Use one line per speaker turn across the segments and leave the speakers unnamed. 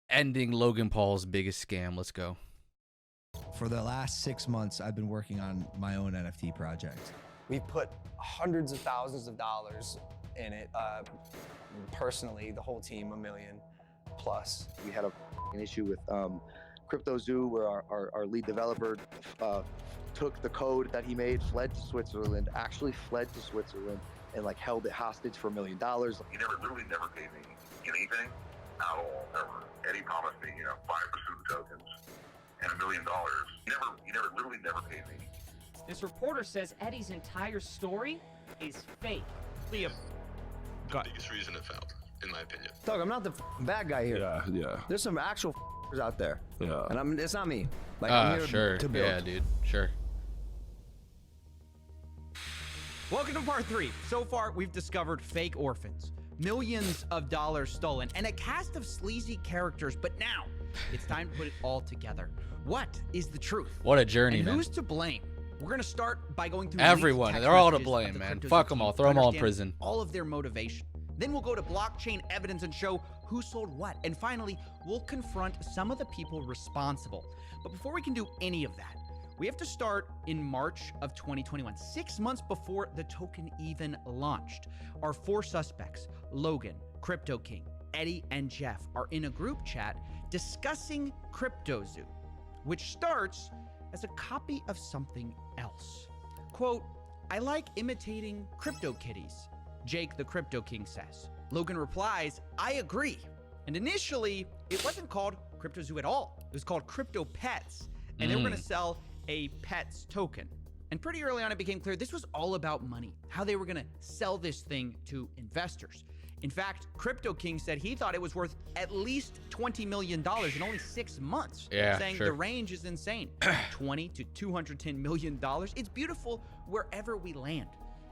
ending Logan Paul's biggest scam. Let's go.
For the last 6 months, I've been working on my own NFT project.
We've put hundreds of thousands of dollars in it. Personally, the whole team, $1 million plus.
We had an issue with CryptoZoo, where our lead developer took the code that he made, fled to Switzerland, and like held it hostage for $1 million.
He literally never paid me anything at all, ever. Eddie promised me, 5% of the tokens and $1 million. He literally never paid me.
This reporter says Eddie's entire story is fake.
The
biggest reason it failed, in my opinion.
Doug, I'm not the bad guy here.
Yeah.
There's some actual out there.
Yeah.
And it's not me. Like, I'm here
Sure.
to build.
Yeah, dude. Sure.
Welcome to part 3. So far, we've discovered fake orphans, millions of dollars stolen, and a cast of sleazy characters. But now, it's time to put it all together. What is the truth?
What a journey,
and
man.
who's to blame? We're going to start by going through
Everyone.
leaked
They're
text
all to
messages
blame,
of the
man.
CryptoZoo
Fuck them all.
team
Throw them all in
understand
prison.
all of their motivation. Then we'll go to blockchain evidence and show who sold what. And finally, we'll confront some of the people responsible. But before we can do any of that, we have to start in March of 2021, 6 months before the token even launched. Our 4 suspects, Logan, Crypto King, Eddie, and Jeff, are in a group chat discussing CryptoZoo, which starts as a copy of something else. Quote, "I like imitating crypto kitties," Jake the Crypto King says. Logan replies, "I agree." And initially, it wasn't called CryptoZoo at all. It was called Crypto Pets, and they were going to sell a Pets token. And pretty early on, it became clear this was all about money, how they were going to sell this thing to investors. In fact, Crypto King said he thought it was worth at least $20 million in only 6 months, saying the range is insane. 20 to $210 million. It's beautiful wherever we land.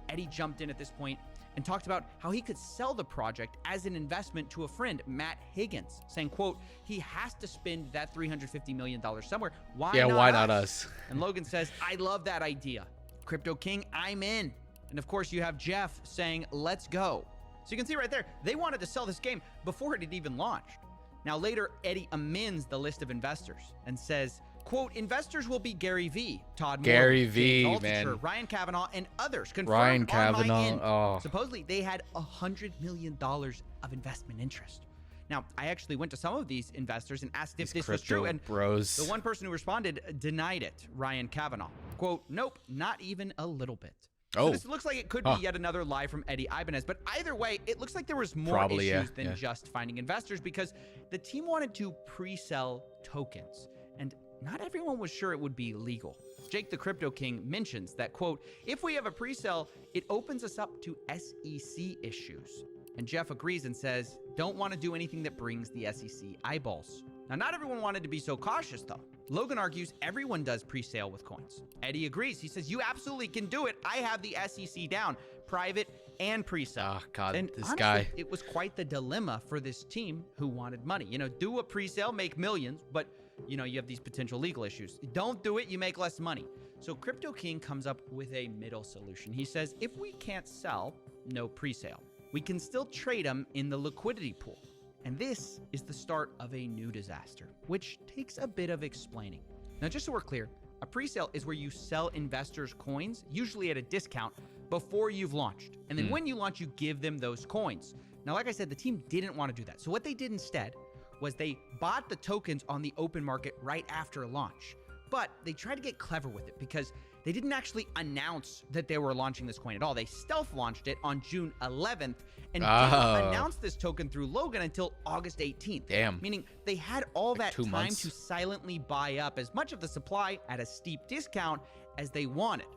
Eddie jumped in at this point and talked about how he could sell the project as an investment to a friend, Matt Higgins, saying, quote, he has to spend that $350 million somewhere. Why not us? And Logan says, I love that idea. Crypto King, I'm in. And of course, you have Jeff saying, let's go. So you can see right there, they wanted to sell this game before it had even launched. Now later, Eddie amends the list of investors and says, quote, investors will be Gary V, Todd Moore,
Gary V,
James Altucher,
man.
Ryan Kavanaugh, and others.
Ryan
Confirmed on my end.
Kavanaugh. Oh.
Supposedly, they had $100 million of investment interest. Now, I actually went to some of these investors and asked if this was true, and the one person who responded denied it, Ryan Kavanaugh. Quote, nope, not even a little bit. So this looks like it could be yet another lie from Eddie Ibanez, but either way, it looks like there was more issues than just finding investors, because the team wanted to pre-sell tokens, and not everyone was sure it would be legal. Jake the Crypto King mentions that, quote, if we have a pre-sale, it opens us up to SEC issues. And Jeff agrees and says, don't want to do anything that brings the SEC eyeballs. Now, not everyone wanted to be so cautious, though. Logan argues everyone does pre-sale with coins. Eddie agrees. He says, you absolutely can do it. I have the SEC down, private and pre-sale.
Oh, God,
and
this
honestly,
guy.
It was quite the dilemma for this team who wanted money. You know, do a pre-sale, make millions, but, you know, you have these potential legal issues. Don't do it, you make less money. So Crypto King comes up with a middle solution. He says, if we can't sell, no pre-sale. We can still trade them in the liquidity pool. And this is the start of a new disaster, which takes a bit of explaining. Now, just so we're clear, a pre-sale is where you sell investors coins, usually at a discount, before you've launched. And then when you launch, you give them those coins. Now, like I said, the team didn't want to do that. So what they did instead was they bought the tokens on the open market right after launch. But they tried to get clever with it because they didn't actually announce that they were launching this coin at all. They stealth launched it on June 11th and didn't announce this token through Logan until August 18th.
Damn.
Meaning they had all
Like
that
2
time
months.
to silently buy up as much of the supply at a steep discount as they wanted.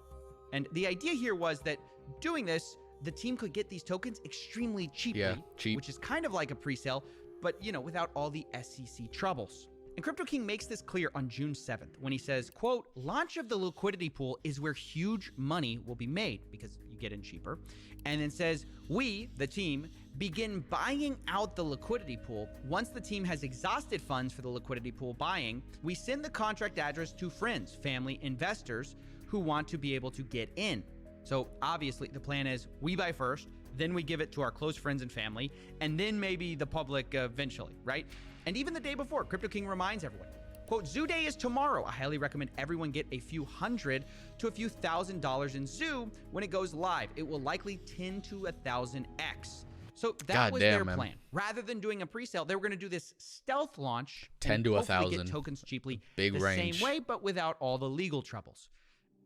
And the idea here was that doing this, the team could get these tokens extremely cheaply, which is kind of like a pre-sale, but, you know, without all the SEC troubles. And Crypto King makes this clear on June 7th when he says, quote, launch of the liquidity pool is where huge money will be made because you get in cheaper. And then says, we, the team, begin buying out the liquidity pool. Once the team has exhausted funds for the liquidity pool buying, we send the contract address to friends, family, investors who want to be able to get in. So obviously the plan is we buy first, then we give it to our close friends and family, and then maybe the public eventually, right? And even the day before, Crypto King reminds everyone, quote, Zoo Day is tomorrow. I highly recommend everyone get a few $100 to a few $1,000s in Zoo when it goes live. It will likely 10 to 1,000x. So that was their plan. Rather than doing a pre-sale, they were going to do this stealth launch
10 to 1,000.
Get tokens cheaply
Big
the
range.
same way, but without all the legal troubles.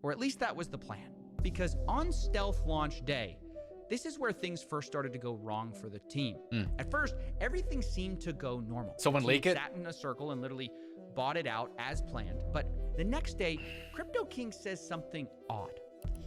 Or at least that was the plan. Because on stealth launch day, this is where things first started to go wrong for the team. At first, everything seemed to go normal.
Someone
The team
leak it?
Sat in a circle and literally bought it out as planned. But the next day, Crypto King says something odd.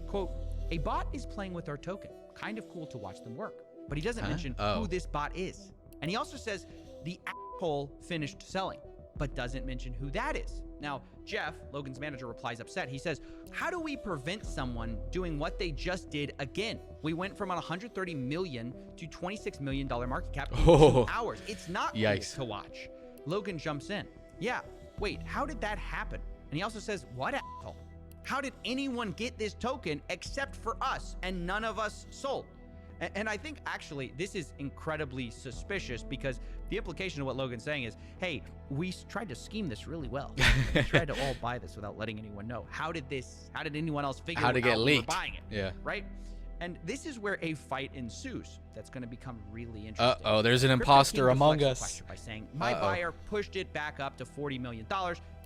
Quote, a bot is playing with our token. Kind of cool to watch them work. But he doesn't mention who this bot is. And he also says the asshole finished selling, but doesn't mention who that is. Now, Jeff, Logan's manager, replies upset. He says, how do we prevent someone doing what they just did again? We went from a $130 million to $26 million market cap in 2 hours. It's not cool to watch. Logan jumps in. Yeah, wait, how did that happen? And he also says, what asshole? How did anyone get this token except for us and none of us sold? And I think actually this is incredibly suspicious because the implication of what Logan's saying is, hey, we tried to scheme this really well. We tried to all buy this without letting anyone know. How did anyone else figure out we were buying it?
Yeah.
Right? And this is where a fight ensues that's going to become really interesting.
Uh-oh, there's an
Crypto
imposter
King
among
deflects the
us.
question by saying, my buyer pushed it back up to $40 million.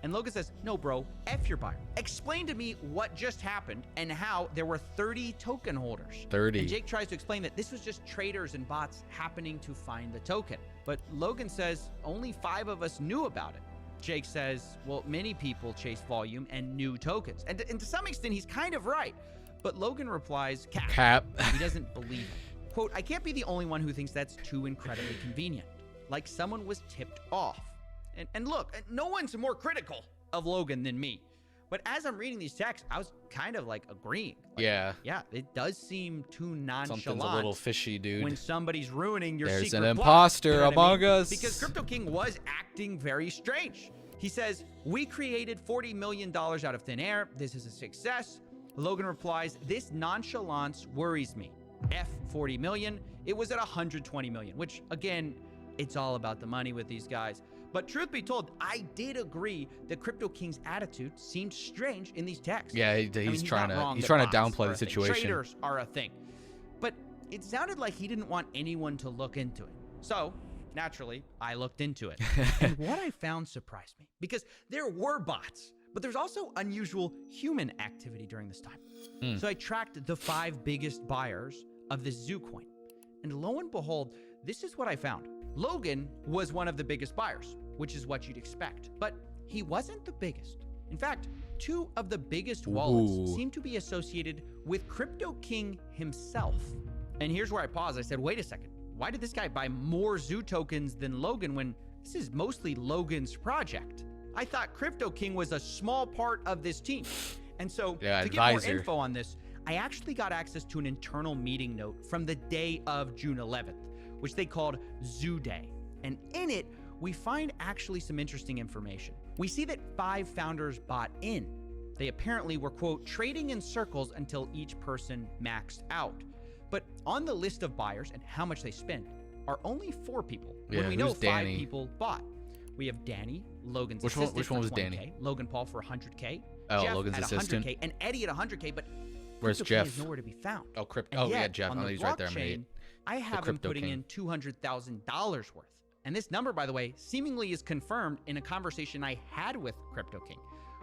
And Logan says, no, bro, F your buyer. Explain to me what just happened and how there were 30 token holders.
30.
And Jake tries to explain that this was just traders and bots happening to find the token. But Logan says only 5 of us knew about it. Jake says, well, many people chase volume and new tokens. And to some extent, he's kind of right. But Logan replies, cap. He doesn't believe it. Quote, I can't be the only one who thinks that's too incredibly convenient. Like someone was tipped off. And look, no one's more critical of Logan than me. But as I'm reading these texts, I was kind of like agreeing. Like, yeah, it does seem too nonchalant.
Something's a little fishy, dude.
When somebody's ruining your
There's
secret
an
plot,
imposter
you know what
among
I mean?
us.
Because Crypto King was acting very strange. He says, we created $40 million out of thin air. This is a success. Logan replies, this nonchalance worries me. F 40 million. It was at 120 million, which again, it's all about the money with these guys. But truth be told, I did agree that Crypto King's attitude seemed strange in these texts.
Yeah, he's trying to downplay the situation.
Traders are a thing. But it sounded like he didn't want anyone to look into it. So, naturally, I looked into it. And what I found surprised me because there were bots, but there's also unusual human activity during this time. So I tracked the 5 biggest buyers of this Zoo coin. And lo and behold, this is what I found. Logan was one of the biggest buyers, which is what you'd expect, but he wasn't the biggest. In fact, 2 of the biggest wallets seem to be associated with Crypto King himself. And here's where I paused. I said, wait a second. Why did this guy buy more Zoo tokens than Logan when this is mostly Logan's project? I thought Crypto King was a small part of this team. And so to get more info on this, I actually got access to an internal meeting note from the day of June 11th, which they called Zoo Day. And in it, we find actually some interesting information. We see that 5 founders bought in. They apparently were, quote, trading in circles until each person maxed out. But on the list of buyers and how much they spend are only 4 people. When we know 5 people bought. We have Danny, Logan's assistant
which one was
for 20K,
Danny?
Logan Paul for 100K,
Oh,
Jeff
Logan's
at
assistant.
100K, and Eddie at 100K, but
Where's
Crypto King
Jeff?
is nowhere to be found.
Oh,
And
yeah,
yet,
Jeff.
on
Oh,
the
he's right there,
blockchain,
mate.
I have him
Crypto
putting
King.
in $200,000 worth. And this number, by the way, seemingly is confirmed in a conversation I had with Crypto King,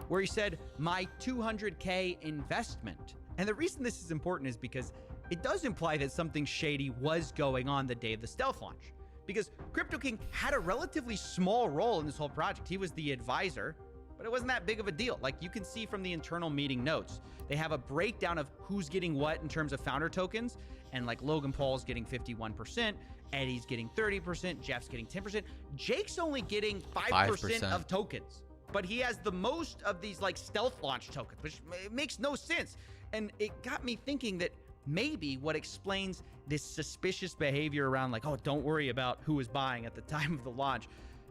where he said, my 200K investment. And the reason this is important is because it does imply that something shady was going on the day of the stealth launch. Because Crypto King had a relatively small role in this whole project. He was the advisor, but it wasn't that big of a deal. Like you can see from the internal meeting notes, they have a breakdown of who's getting what in terms of founder tokens. And like Logan Paul's getting 51%, Eddie's getting 30%, Jeff's getting 10%. Jake's only getting 5% of tokens, but he has the most of these like stealth launch tokens, which makes no sense. And it got me thinking that maybe what explains this suspicious behavior around like, oh, don't worry about who was buying at the time of the launch.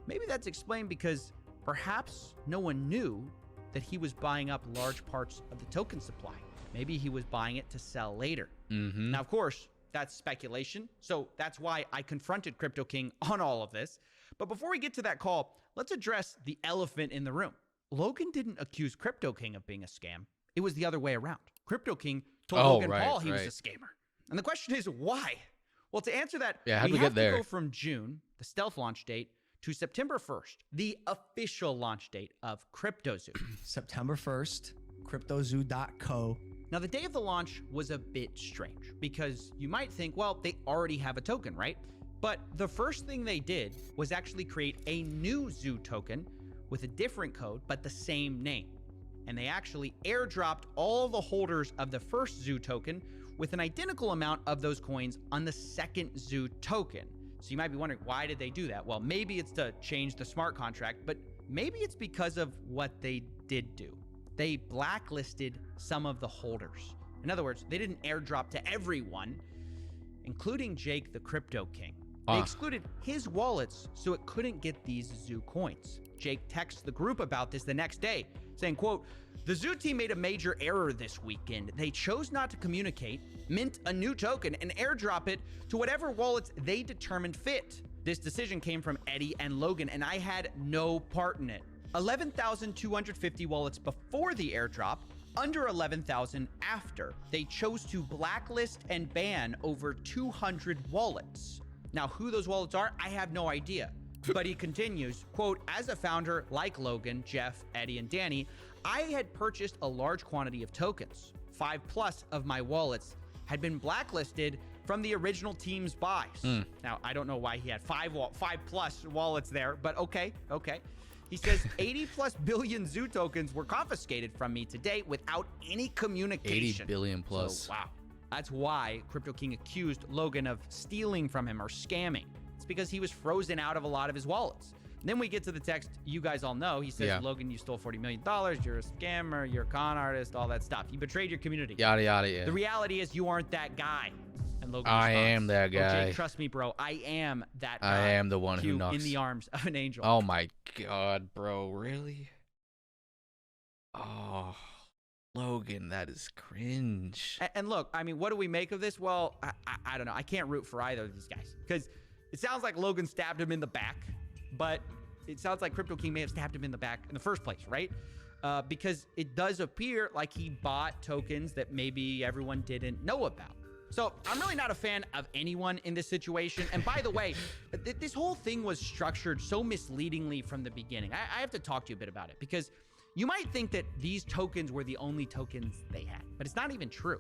Maybe that's explained because perhaps no one knew that he was buying up large parts of the token supply. Maybe he was buying it to sell later. Now, of course, that's speculation. So that's why I confronted Crypto King on all of this. But before we get to that call, let's address the elephant in the room. Logan didn't accuse Crypto King of being a scam. It was the other way around. Crypto King told Logan Paul he was a scammer. And the question is, why? Well, to answer that, we have to go from June, the stealth launch date, to September 1st, the official launch date of CryptoZoo.
September 1st, CryptoZoo.co.
Now, the day of the launch was a bit strange because you might think, well, they already have a token, right? But the first thing they did was actually create a new Zoo token with a different code, but the same name. And they actually airdropped all the holders of the first Zoo token with an identical amount of those coins on the second Zoo token. So you might be wondering, why did they do that? Well, maybe it's to change the smart contract, but maybe it's because of what they did do. They blacklisted some of the holders. In other words, they didn't airdrop to everyone, including Jake the Crypto King. They excluded his wallets so it couldn't get these Zoo coins. Jake texts the group about this the next day, saying, quote, "The Zoo team made a major error this weekend. They chose not to communicate, mint a new token, and airdrop it to whatever wallets they determined fit. This decision came from Eddie and Logan, and I had no part in it. 11,250 wallets before the airdrop, under 11,000 after. They chose to blacklist and ban over 200 wallets. Now, who those wallets are, I have no idea." But he continues, quote, "As a founder like Logan, Jeff, Eddie, and Danny, I had purchased a large quantity of tokens. 5+ of my wallets had been blacklisted from the original team's buys." Now, I don't know why he had 5+ wallets there, but okay. He says 80+ billion Zoo tokens were confiscated from me to date without any communication.
80 billion plus.
So, wow. That's why Crypto King accused Logan of stealing from him or scamming. It's because he was frozen out of a lot of his wallets. And then we get to the text you guys all know. He says, "Logan, you stole $40 million. You're a scammer. You're a con artist, all that stuff. You betrayed your community."
Yada, yada, yeah.
The reality is you aren't that guy. And Logan
I
responds,
am that guy.
"Okay, trust me, bro. I am that guy.
I am the one who
You
knocks.
in the arms of an angel."
Oh my God, bro. Really? Oh, Logan, that is cringe.
And look, I mean, what do we make of this? Well, I don't know. I can't root for either of these guys because it sounds like Logan stabbed him in the back, but it sounds like Crypto King may have stabbed him in the back in the first place, right? Because it does appear like he bought tokens that maybe everyone didn't know about. So I'm really not a fan of anyone in this situation. And by the way, this whole thing was structured so misleadingly from the beginning. I have to talk to you a bit about it because you might think that these tokens were the only tokens they had, but it's not even true.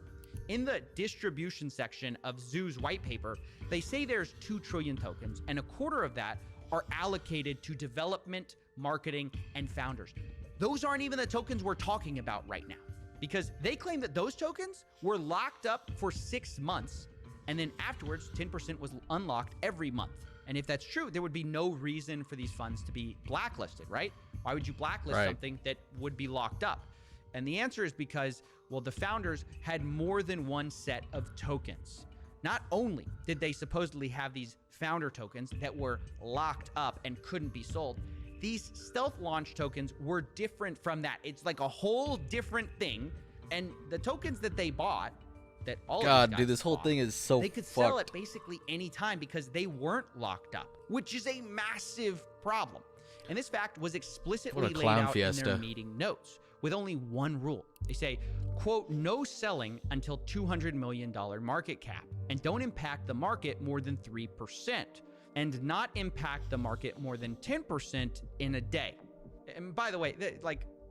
In the distribution section of Zoo's white paper, they say there's 2 trillion tokens, and a quarter of that are allocated to development, marketing, and founders. Those aren't even the tokens we're talking about right now, because they claim that those tokens were locked up for 6 months, and then afterwards, 10% was unlocked every month. And if that's true, there would be no reason for these funds to be blacklisted, right? Why would you blacklist something that would be locked up? And the answer is because, well, the founders had more than one set of tokens. Not only did they supposedly have these founder tokens that were locked up and couldn't be sold, these stealth launch tokens were different from that. It's like a whole different thing. And the tokens that they bought, that all
God,
of these
dude,
guys
this whole
bought,
thing is so
they could
fucked.
sell it basically any time because they weren't locked up, which is a massive problem. And this fact was explicitly laid out in their meeting notes with only one rule. They say, quote, "No selling until $200 million market cap, and don't impact the market more than 3%, and not impact the market more than 10% in a day." And by the way,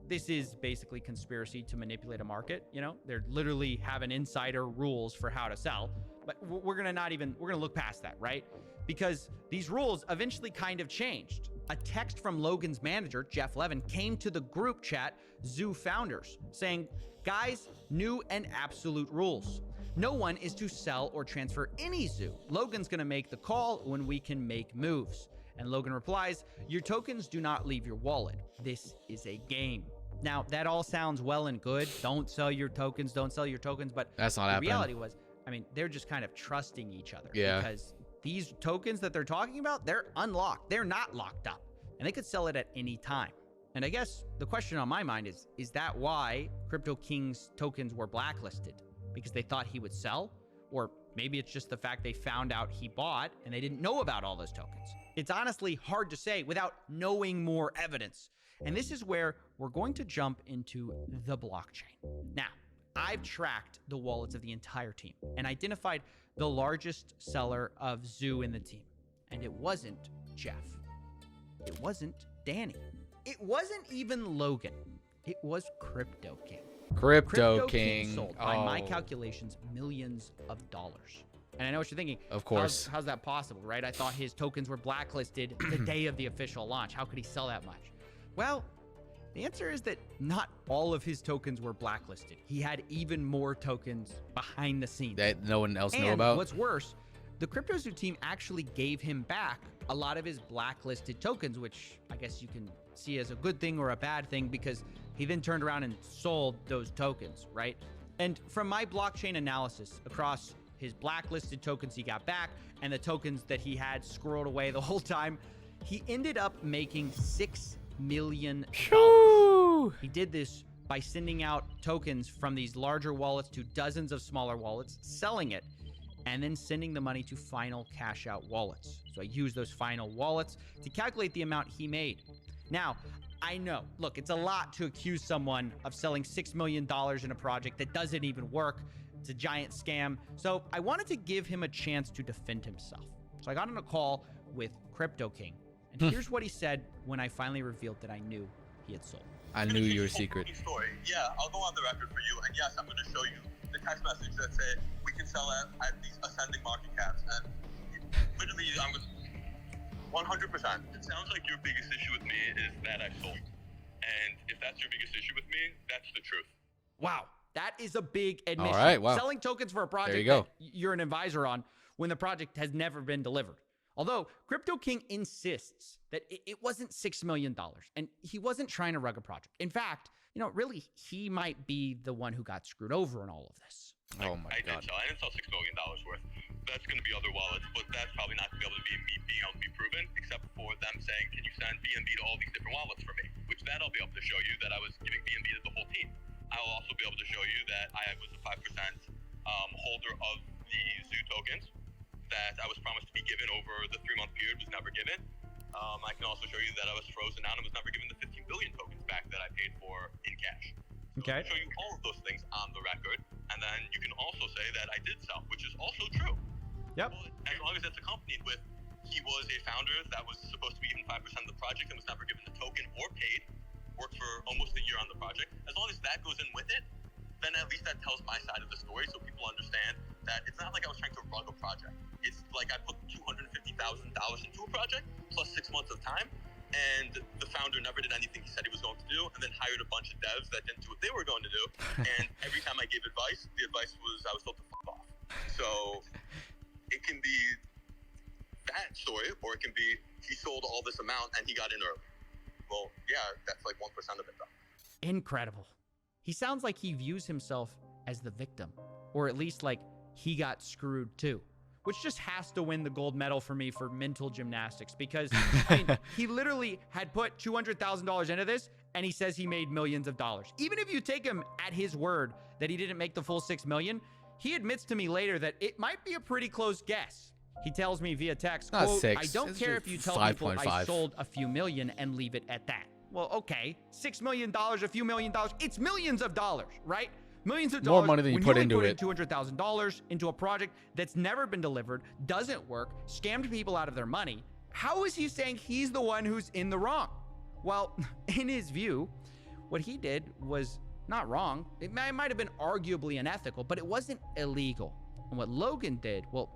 this is basically conspiracy to manipulate a market. You know, they're literally having insider rules for how to sell, but we're gonna look past that, right? Because these rules eventually kind of changed. A text from Logan's manager, Jeff Levin, came to the group chat, Zoo Founders, saying, "Guys, new and absolute rules. No one is to sell or transfer any Zoo. Logan's gonna make the call when we can make moves." And Logan replies, "Your tokens do not leave your wallet. This is a game." Now, that all sounds well and good. Don't sell your tokens, but
that's not
the
happening.
reality was, I mean, they're just kind of trusting each other.
Yeah.
Because these tokens that they're talking about, they're unlocked. They're not locked up. And they could sell it at any time. And I guess the question on my mind is that why Crypto King's tokens were blacklisted? Because they thought he would sell? Or Maybe it's just the fact they found out he bought and they didn't know about all those tokens. It's honestly hard to say without knowing more evidence. And this is where we're going to jump into the blockchain. Now, I've tracked the wallets of the entire team and identified the largest seller of Zoo in the team. And it wasn't Jeff. It wasn't Danny. It wasn't even Logan. It was Crypto King.
Crypto King
sold, by my calculations, millions of dollars. And I know what you're thinking.
Of course.
How's that possible, right? I thought his tokens were blacklisted the day of the official launch. How could he sell that much? Well, the answer is that not all of his tokens were blacklisted. He had even more tokens behind the scenes
that no one else knew
and
about.
What's worse, the CryptoZoo team actually gave him back a lot of his blacklisted tokens, which I guess you can see as a good thing or a bad thing, because he then turned around and sold those tokens, right? And from my blockchain analysis across his blacklisted tokens he got back and the tokens that he had squirreled away the whole time, he ended up making $6 million. He did this by sending out tokens from these larger wallets to dozens of smaller wallets, selling it, and then sending the money to final cash out wallets. So I used those final wallets to calculate the amount he made. Now, I know, look, it's a lot to accuse someone of selling $6 million in a project that doesn't even work. It's a giant scam. So I wanted to give him a chance to defend himself. So I got on a call with Crypto King. And here's what he said when I finally revealed that I knew he had sold.
I knew your secret.
Story. Yeah, I'll go on the record for you. And yes, I'm going to show you the text message that say we can sell at these ascending market caps. And literally, I'm going to 100%. It sounds like your biggest issue with me is that I sold. And if that's your biggest issue with me, that's the truth.
Wow. That is a big admission.
All right, wow.
Selling tokens for a project
that
you're an advisor on when the project has never been delivered. Although Crypto King insists that it wasn't $6 million and he wasn't trying to rug a project. In fact, really, he might be the one who got screwed over in all of this.
Oh my God.
I didn't sell $6 million worth. That's going to be other wallets, but that's probably not going to be able to be being able to be proven, except for them saying, can you send BNB to all these different wallets for me? Which that I'll be able to show you that I was giving BNB to the whole team. I will also be able to show you that I was a 5% holder of the Zoo tokens that I was promised to be given over the 3-month period, was never given. I can also show you that I was frozen out and was never given the 15 billion tokens back that I paid for in cash. So
Okay.
I'll show you all of those things on the record, and then you can also say that I did sell, which is also true.
Yep.
But as long as it's accompanied with he was a founder that was supposed to be given 5% of the project and was never given the token or paid, worked for almost a year on the project, as long as that goes in with it, then at least that tells my side of the story so people understand that it's not like I was trying to rug a project. It's like I put $250,000 into a project plus 6 months of time, and the founder never did anything he said he was going to do, and then hired a bunch of devs that didn't do what they were going to do. And every time I gave advice, the advice was I was told to fuck off. So it can be that story, or it can be he sold all this amount and he got in early. Well, yeah, that's like 1% of it though.
Incredible. He sounds like he views himself as the victim, or at least like he got screwed too, which just has to win the gold medal for me for mental gymnastics, because I mean, he literally had put $200,000 into this and he says he made millions of dollars. Even if you take him at his word that he didn't make the full 6 million, he admits to me later that it might be a pretty close guess. He tells me via text,
Not
quote,
6.
I don't
It's
care
just
if you tell people I
5.5.
sold a few million and leave it at that. Well, okay, $6 million, a few million dollars, it's millions of dollars, right? Millions of dollars.
More money than you
when
put
only
into it.
$200,000 into a project that's never been delivered, doesn't work, scammed people out of their money. How is he saying he's the one who's in the wrong? Well, in his view, what he did was not wrong. It might have been arguably unethical, but it wasn't illegal. And what Logan did, well,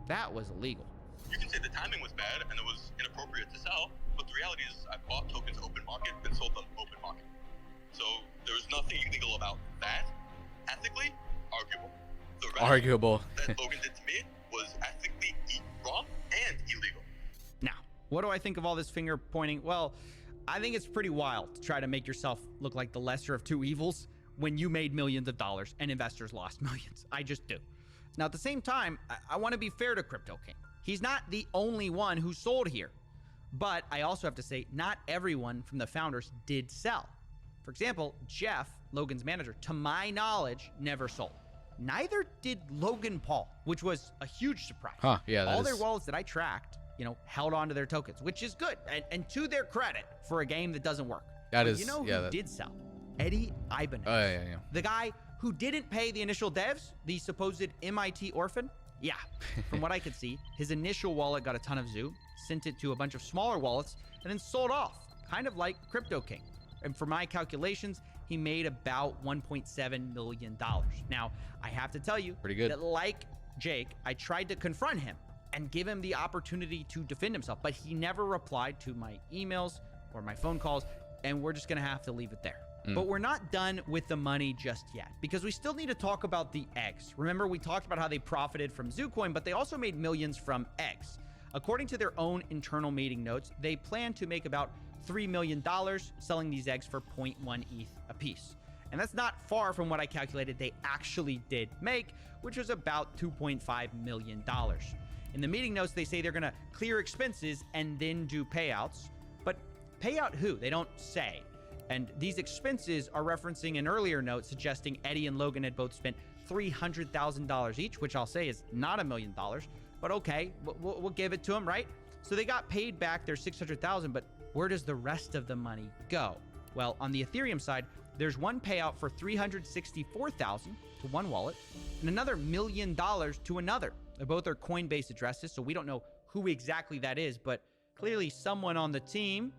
that was illegal.
You can say the timing was bad and it was inappropriate to sell, but the reality is I bought tokens open market and sold them open market. So there's nothing illegal about that. Ethically, arguable. The rest
Arguable.
that Logan did to me was ethically wrong and illegal.
Now, what do I think of all this finger pointing? Well, I think it's pretty wild to try to make yourself look like the lesser of two evils when you made millions of dollars and investors lost millions. I just do. Now, at the same time, I want to be fair to Crypto King. He's not the only one who sold here. But I also have to say, not everyone from the founders did sell. For example, Jeff, Logan's manager, to my knowledge, never sold. neither did Logan Paul, which was a huge surprise.
Huh, yeah, that
All their
is-
wallets that I tracked, held on to their tokens, which is good. And to their credit for a game that doesn't work.
That
But
is-
you know who
yeah, that-
did sell? Eddie Ibanez.
Oh, yeah.
The guy who didn't pay the initial devs, the supposed MIT orphan. Yeah, from what I could see, his initial wallet got a ton of Zoo, sent it to a bunch of smaller wallets, and then sold off, kind of like Crypto King. And for my calculations, he made about $1.7 million. Now, I have to tell you
Pretty good.
that like Jake, I tried to confront him and give him the opportunity to defend himself, but he never replied to my emails or my phone calls, and we're just gonna have to leave it there. But we're not done with the money just yet, because we still need to talk about the eggs. Remember, we talked about how they profited from ZooCoin, but they also made millions from eggs. According to their own internal meeting notes, they plan to make about $3 million selling these eggs for 0.1 ETH a piece. And that's not far from what I calculated they actually did make, which was about $2.5 million. In the meeting notes, they say they're gonna clear expenses and then do payouts. But pay out who? They don't say. And these expenses are referencing an earlier note suggesting Eddie and Logan had both spent $300,000 each, which I'll say is not $1 million, but okay, we'll give it to them, right? So they got paid back their $600,000, but where does the rest of the money go? Well, on the Ethereum side, there's one payout for $364,000 to one wallet and another $1 million to another. They both are Coinbase addresses, so we don't know who exactly that is, but clearly someone on the team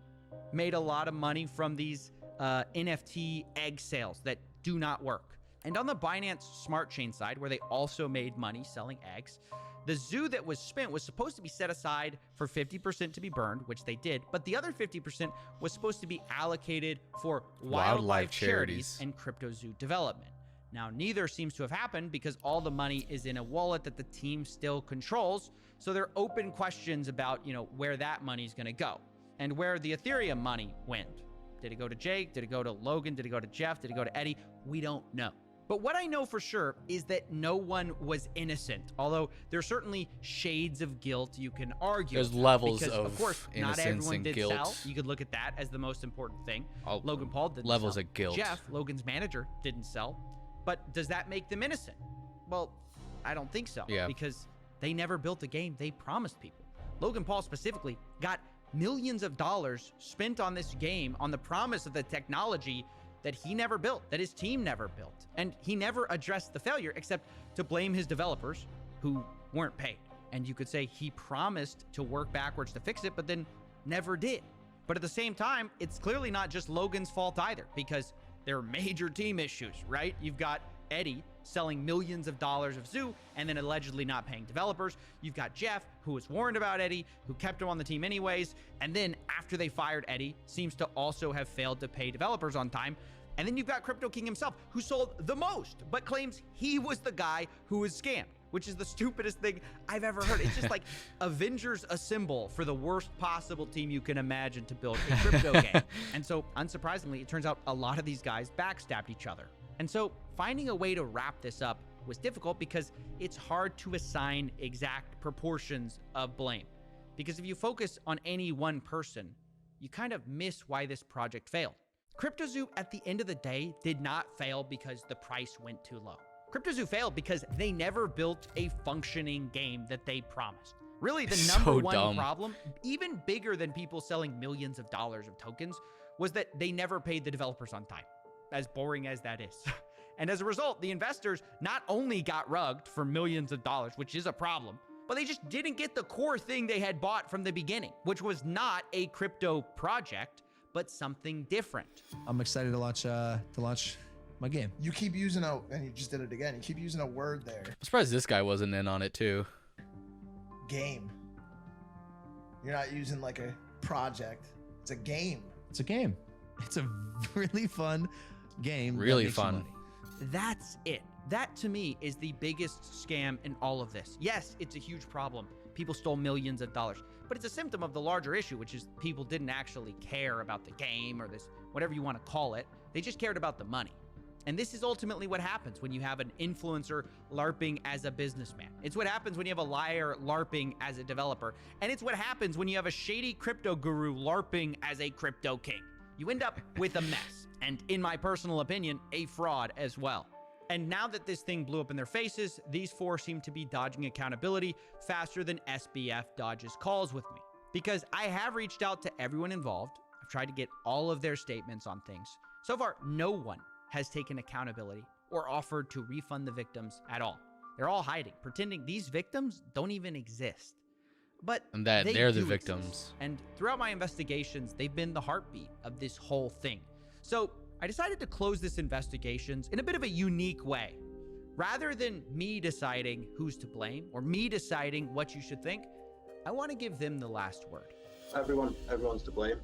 made a lot of money from these NFT egg sales that do not work. And on the Binance Smart Chain side, where they also made money selling eggs, the Zoo that was spent was supposed to be set aside for 50% to be burned, which they did, but the other 50% was supposed to be allocated for wildlife charities and CryptoZoo development. Now, neither seems to have happened because all the money is in a wallet that the team still controls, so there are open questions about, where that money is going to go and where the Ethereum money went. Did it go to Jake? Did it go to Logan? Did it go to Jeff? Did it go to Eddie? We don't know. But what I know for sure is that no one was innocent, although there's certainly shades of guilt you can argue.
There's
about,
levels
because,
of
course, not
innocence
everyone
and
did
guilt.
sell. You could look at that as the most important thing. Logan Paul didn't
levels
sell.
of guilt.
Jeff, Logan's manager, didn't sell. But does that make them innocent? Well, I don't think so.
Yeah.
Because they never built a game they promised people. Logan Paul specifically got millions of dollars spent on this game on the promise of the technology that he never built, that his team never built. And he never addressed the failure except to blame his developers who weren't paid. And you could say he promised to work backwards to fix it, but then never did. But at the same time, it's clearly not just Logan's fault either, because there are major team issues, right? You've got Eddie selling millions of dollars of Zoo and then allegedly not paying developers. You've got Jeff, who was warned about Eddie, who kept him on the team anyways, and then after they fired Eddie, seems to also have failed to pay developers on time. And then you've got Crypto King himself, who sold the most, but claims he was the guy who was scammed, which is the stupidest thing I've ever heard. It's just like Avengers Assemble for the worst possible team you can imagine to build a crypto game. And so, unsurprisingly, it turns out a lot of these guys backstabbed each other. And so, finding a way to wrap this up was difficult because it's hard to assign exact proportions of blame. Because if you focus on any one person, you kind of miss why this project failed. CryptoZoo, at the end of the day, did not fail because the price went too low. CryptoZoo failed because they never built a functioning game that they promised. Really, the number one problem, even bigger than people selling millions of dollars of tokens, was that they never paid the developers on time, as boring as that is. And as a result, the investors not only got rugged for millions of dollars, which is a problem, but they just didn't get the core thing they had bought from the beginning, which was not a crypto project, but something different.
I'm excited to launch my game.
You keep using and you just did it again. You keep using a word there.
I'm surprised this guy wasn't in on it too.
Game. You're not using like a project. It's a game.
It's a game. It's a really fun game.
Really
that makes you
fun.
money.
That's it. That to me is the biggest scam in all of this. Yes, it's a huge problem. People stole millions of dollars, but it's a symptom of the larger issue, which is people didn't actually care about the game or this, whatever you want to call it. They just cared about the money. And this is ultimately what happens when you have an influencer LARPing as a businessman. It's what happens when you have a liar LARPing as a developer. And it's what happens when you have a shady crypto guru LARPing as a crypto king. You end up with a mess. And in my personal opinion, a fraud as well. And now that this thing blew up in their faces, these four seem to be dodging accountability faster than SBF dodges calls with me. Because I have reached out to everyone involved. I've tried to get all of their statements on things. So far, no one has taken accountability or offered to refund the victims at all. They're all hiding, pretending these victims don't even exist. But
And that
they
they're the
do
victims.
exist. And throughout my investigations, they've been the heartbeat of this whole thing. So I decided to close this investigations in a bit of a unique way. Rather than me deciding who's to blame or me deciding what you should think, I want to give them the last word.
Everyone's to blame.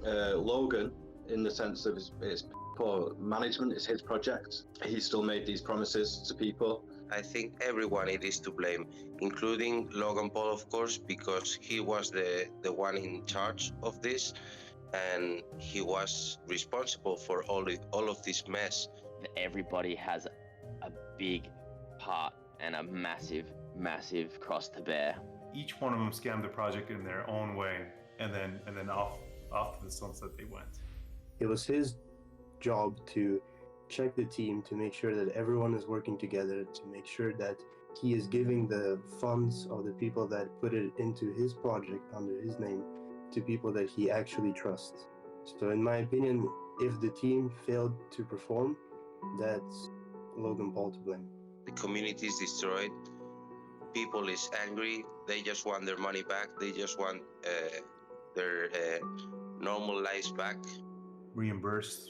Logan, in the sense of his poor management, is his project. He still made these promises to people.
I think everyone it is to blame, including Logan Paul, of course, because he was the one in charge of this, and he was responsible for all of this mess.
Everybody has a big part and a massive cross to bear.
Each one of them scammed the project in their own way, and then off to the sunset they went.
It was his job to check the team, to make sure that everyone is working together, to make sure that he is giving the funds of the people that put it into his project under his name to people that he actually trusts. So in my opinion, if the team failed to perform, that's Logan Paul to blame.
The community is destroyed. People is angry. They just want their money back. They just want their normal lives back.
Reimburse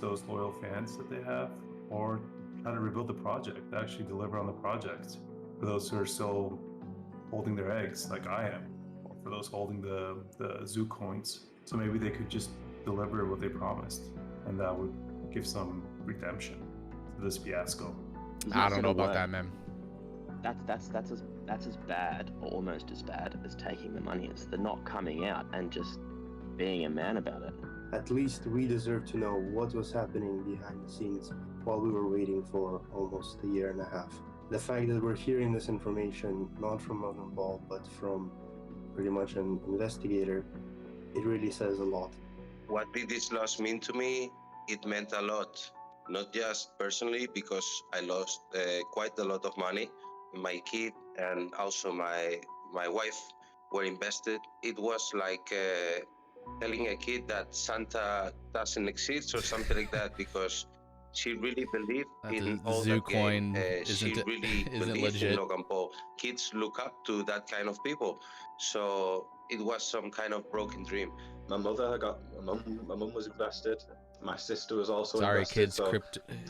those loyal fans that they have, or try to rebuild the project, actually deliver on the project. For those who are still holding their eggs, like I am, or for those holding the Zoo coins. So maybe they could just deliver what they promised, and that would give some redemption to this fiasco.
I don't know about that, man.
That's as bad, or almost as bad, as taking the money. It's the not coming out and just being a man about it.
At least we deserve to know what was happening behind the scenes while we were waiting for almost a year and a half. The fact that we're hearing this information not from Logan Paul, but from pretty much an investigator, it really says a lot.
What did this loss mean to me? It meant a lot. Not just personally, because I lost quite a lot of money. My kid and also my wife were invested. It was like telling a kid that Santa doesn't exist or something like that, because she really believed in all
Zoo
that
coin
game. She really
isn't
believed
legit.
in Logan Paul. Kids look up to that kind of people. So it was some kind of broken dream.
My mum was invested. My sister was also
Sorry,
invested.
kids.
So,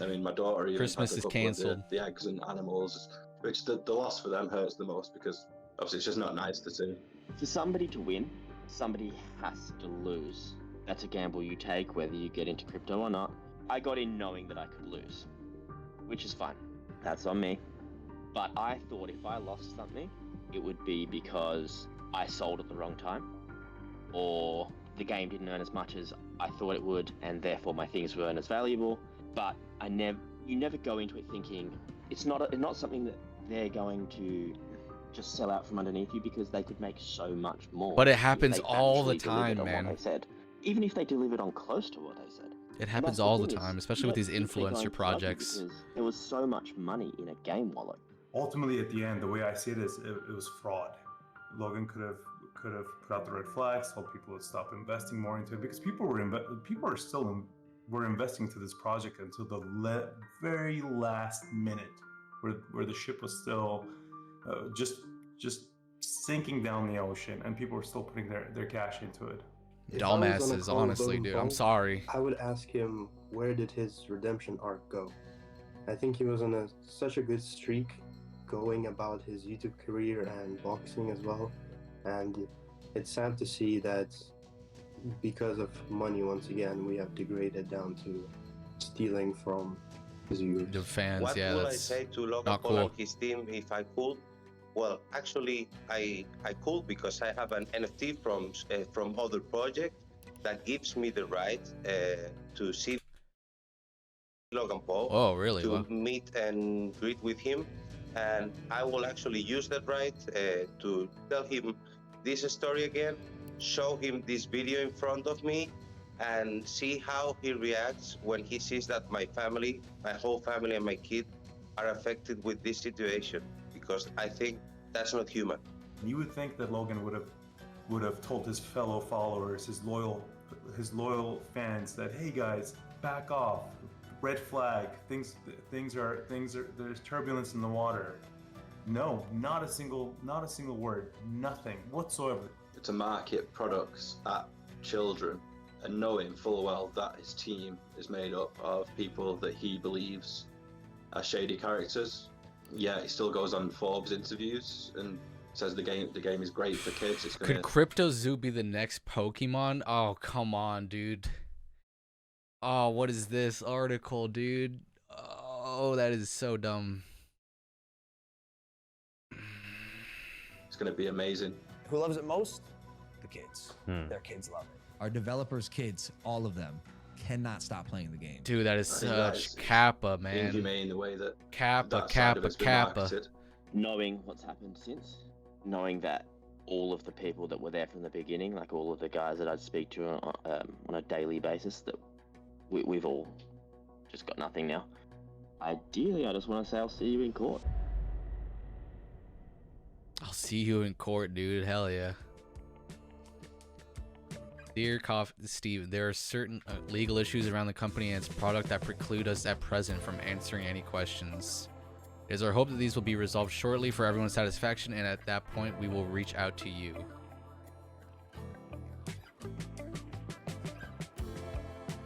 I mean, my daughter even
Christmas
had
is
a couple of
cancelled.
the eggs and animals, which the loss for them hurts the most, because obviously it's just not nice to see.
For somebody to win, somebody has to lose. That's a gamble you take, whether you get into crypto or not. I got in knowing that I could lose, which is fine. That's on me. But I thought if I lost something, it would be because I sold at the wrong time, or the game didn't earn as much as I thought it would, and therefore my things weren't as valuable. But you never go into it thinking it's not something that they're going to just sell out from underneath you, because they could make so much more.
But it
if
happens
they
all the
actually delivered
time,
on
man.
What they said. Even if they delivered on close to what they said.
It happens all the time, especially with these influencer projects.
There was so much money in a game wallet.
Ultimately, at the end, the way I see it is it was fraud. Logan could have put out the red flags, told people to stop investing more into it, because people were investing into this project until the very last minute, where the ship was still just sinking down the ocean, and people were still putting their cash into it.
If I was on a
Dumbasses,
call with
honestly,
Logan
dude.
Paul,
I'm sorry.
I would ask him, where did his redemption arc go? I think he was on such a good streak going about his YouTube career and boxing as well. And it's sad to see that because of money, once again, we have degraded down to stealing from his viewers.
The fans,
What
yeah,
would I
that's
say to Logan
not
Paul
cool.
and his team if I could? Well, actually, I could, because I have an NFT from other project that gives me the right to see Logan Paul.
Oh, really?
To
Wow.
meet and greet with him, and I will actually use that right to tell him this story again, show him this video in front of me, and see how he reacts when he sees that my family, my whole family and my kid are affected with this situation, because I think that's not human.
You would think that Logan would have told his fellow followers, his loyal fans that, hey guys, back off, red flag, things are there's turbulence in the water. No, not a single word, nothing whatsoever.
To market products at children and knowing full well that his team is made up of people that he believes are shady characters. Yeah, he still goes on Forbes interviews and says the game is great for kids. It's
Could CryptoZoo be the next Pokemon? Oh, come on, dude. Oh, what is this article, dude? Oh, that is so dumb.
It's going to be amazing.
Who loves it most? The kids. Their kids love it.
Our developers' kids, all of them, cannot stop playing the game.
Dude, that is such Kappa, man.
Inhumane the way that
Kappa.
Knowing what's happened since, knowing that all of the people that were there from the beginning, like all of the guys that I'd speak to on a daily basis, that we've all just got nothing now. Ideally, I just want to say I'll see you in court.
I'll see you in court, dude. Hell yeah. Dear Steve, there are certain legal issues around the company and its product that preclude us at present from answering any questions. It is our hope that these will be resolved shortly for everyone's satisfaction, and at that point, we will reach out to you.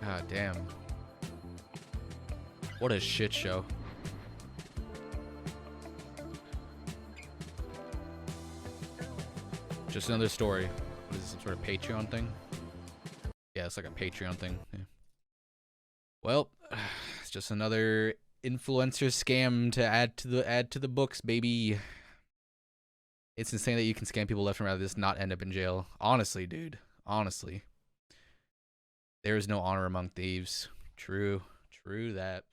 God damn. What a shit show. Just another story. What is this, some sort of Patreon thing? Yeah, it's like a Patreon thing. Yeah. Well, it's just another influencer scam to add to the books, baby. It's insane that you can scam people left and right like this, not end up in jail. Honestly, dude. Honestly. There is no honor among thieves. True that.